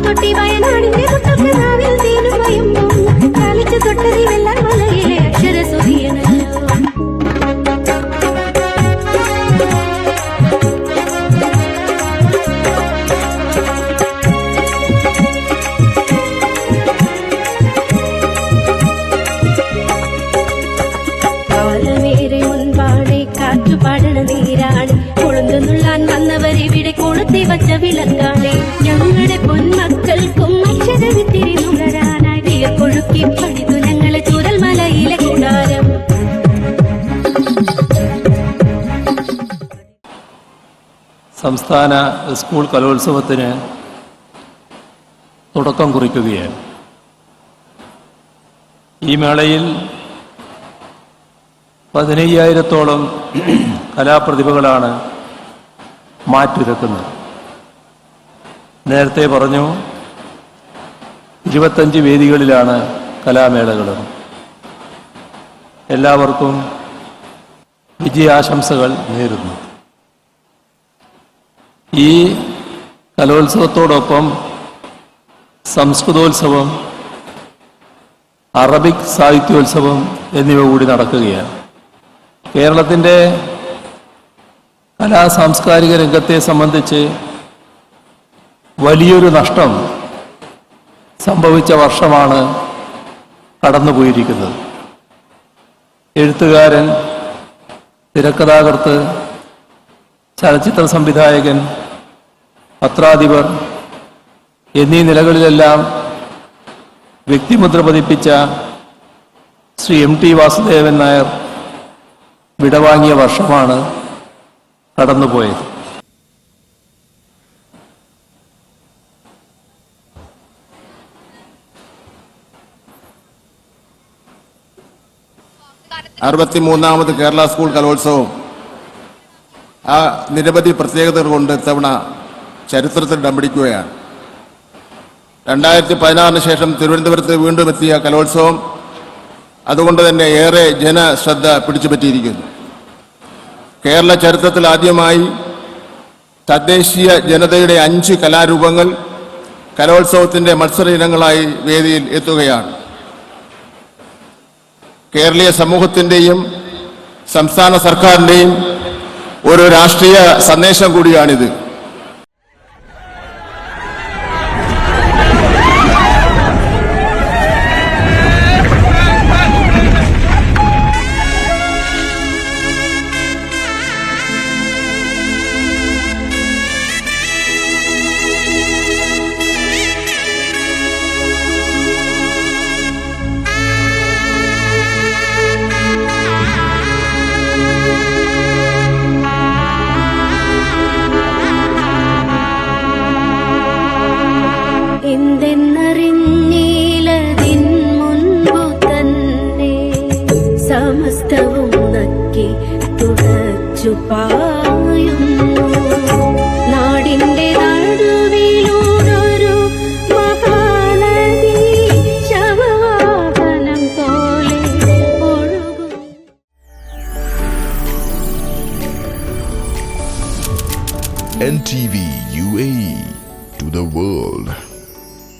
തൊട്ടി വയനാടിന്റെ മുട്ടൊക്കെ നാവിൽ തേനും വയുമ്പും കാലിച്ചു തൊട്ടതി വെള്ളാൻ മലയിലെ അക്ഷരസുതിയനല്ലോ. കാലമേറെ മുൻപാണ് കാറ്റുപാടണ നീരാണ് കൊളുന്തുന്നുള്ളാൻ വന്നവരിവിടെ കൊളുത്തി വച്ച വിളക്കാണ്. ഞങ്ങളുടെ പൊന്മക്കൾക്കും അക്ഷരവിത്തിരി നുകരാനായി വിയക്കൊഴുക്കി പണിതു ഞങ്ങളെ ചുരൽമലയിലെ കൂടാരം. സംസ്ഥാന സ്കൂൾ കലോത്സവത്തിന് തുടക്കം കുറിക്കുകയാണ്. ഈ മേളയിൽ 15,000-ഓളം കലാപ്രതിഭകളാണ് മാറ്റുരക്കുന്നത്. നേരത്തെ പറഞ്ഞു 25 വേദികളിലാണ് കലാമേളകൾ. എല്ലാവർക്കും വിജയാശംസകൾ നേരുന്നു. ഈ കലോത്സവത്തോടൊപ്പം സംസ്കൃതോത്സവം, അറബിക് സാഹിത്യോത്സവം എന്നിവ കൂടി നടക്കുകയാണ്. കേരളത്തിൻ്റെ കലാ സാംസ്കാരിക രംഗത്തെ സംബന്ധിച്ച് വലിയൊരു നഷ്ടം സംഭവിച്ച വർഷമാണ് കടന്നുപോയിരിക്കുന്നത്. എഴുത്തുകാരൻ, തിരക്കഥാകൃത്ത്, ചലച്ചിത്ര സംവിധായകൻ, പത്രാധിപർ എന്നീ നിലകളിലെല്ലാം വ്യക്തിമുദ്ര പതിപ്പിച്ച ശ്രീ MT വാസുദേവൻ നായർ വിടവാങ്ങിയ വർഷമാണ് കടന്നുപോയത്. ാമത് കേരള സ്കൂൾ കലോത്സവം നിരവധി പ്രത്യേകതകൾ കൊണ്ട് ഇത്തവണ ചരിത്രത്തിൽ ഇടം പിടിക്കുകയാണ്. 2016 ശേഷം തിരുവനന്തപുരത്ത് വീണ്ടും എത്തിയ കലോത്സവം അതുകൊണ്ട് തന്നെ ഏറെ ജനശ്രദ്ധ പിടിച്ചുപറ്റിയിരിക്കുന്നു. കേരള ചരിത്രത്തിൽ ആദ്യമായി തദ്ദേശീയ ജനതയുടെ 5 കലാരൂപങ്ങൾ കലോത്സവത്തിൻ്റെ മത്സര ഇനങ്ങളായി വേദിയിൽ എത്തുകയാണ്. കേരളീയ സമൂഹത്തിൻ്റെയും സംസ്ഥാന സർക്കാരിൻ്റെയും ഒരു രാഷ്ട്രീയ സന്ദേശം കൂടിയാണിത്. എന്തെന്നറിഞ്ഞീലതിൻ മുൻപു തന്നെ സമസ്തവും നക്കി തുടച്ചു